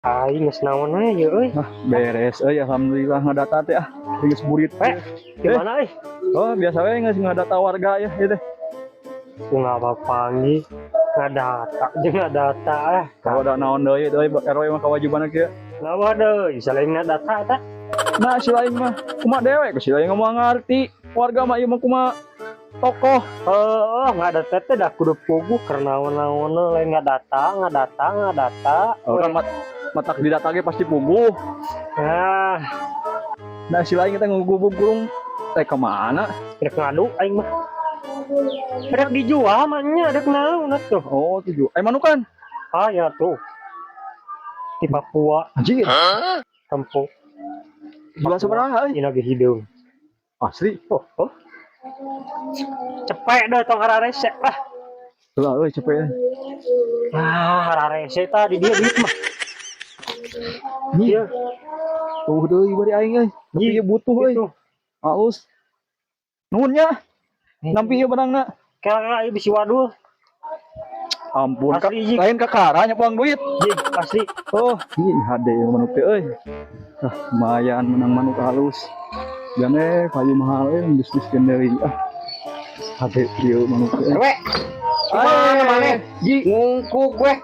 Aing geus naon aja euy. Beres alhamdulillah ngadata teh geus burit Gimana oh biasa we geus ngadata warga ya ieu teh Bunga bapangi ngadata jeung ngadata kalau ada naon deui RW mah kewajibanna kieu Nawa deui selain ngadata eta. nah si lain mah kumaha dewe ku si lain ngomong ngarti warga mah ieu mah kumaha tokoh Ngadata teh dah kudu puguh karena naon lain ngadata kan matak didata ge pasti puguh nah si lain kita ngugubug kurung teh kemana rek ngadu aing mah rek dijual mah nya rek naon atuh. oh tujuh manukan Ya tuh di Papua anjing tempo jual sabaraha dina ge hideung asli cepet dah tong hararese lah euy cepet hararese tah di dia duit mah iya tuh deui bari aing euy tapi ieu butuh euy haus nuhun nya nampi ieu barangna kira ieu bisi wadul ampun kak asli, lain kakara nya pulang duit asli ih hade manuk teh euy lumayan menang manuk halus jane kayu mahal bisnis deui hade ieu manuk teh we mana maneh ji ngungkuk we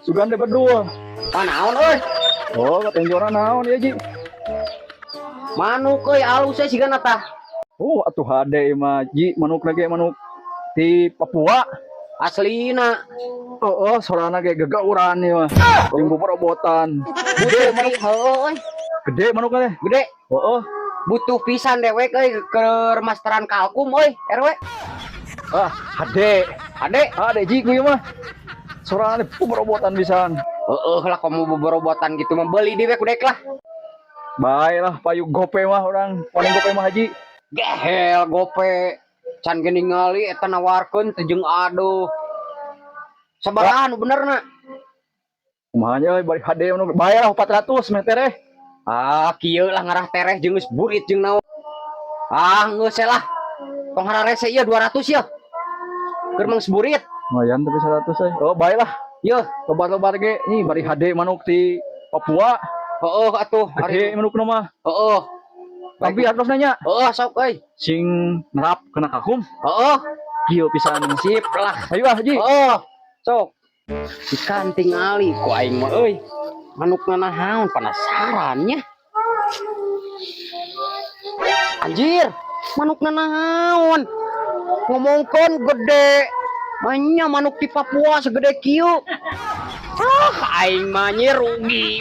sugan teh berdua naon euy katenjora naon ya ji manuk euy alus we sigana tah atuh hade mah ji manuk lagi manuk di Papua aslina sorana ge gagauran ieu mah jeung boborobotan butuh manuk heueuy gede manuk teh gede butuh pisan dewek euy keur masteran kalkum euy RW hade ji ku ieu mah sorana boborobotan pisan lah kamu boborobotan gitu mah beuli di we ku dek lah bae lah payu gope mah orang paling gope mah haji gehel gope can geuning ngali eta nawarkeun teh jeung aduh sabaraha nu benerna kumaha nya euy bari hade manuk bae lah 400 meh tereh kieu lah ngarah tereh jeung geus burit jeung naon geus lah tong hararese ieu 200 ya keur mangsa burit lumayan tapi 100 euy bae lah yeuh loba-loba ge nih bari hade manuk di Papua atuh hade manukna mah tapi hartos nanya sok euy sing nerap kena kakum kieu pisan sip lah ayo haji sok ikan tingali ku aing mah euy manukna nahaun penasarannya anjir manukna nahaun ngomongkeun gede nya manuk di Papua segede kieu aing mah rugi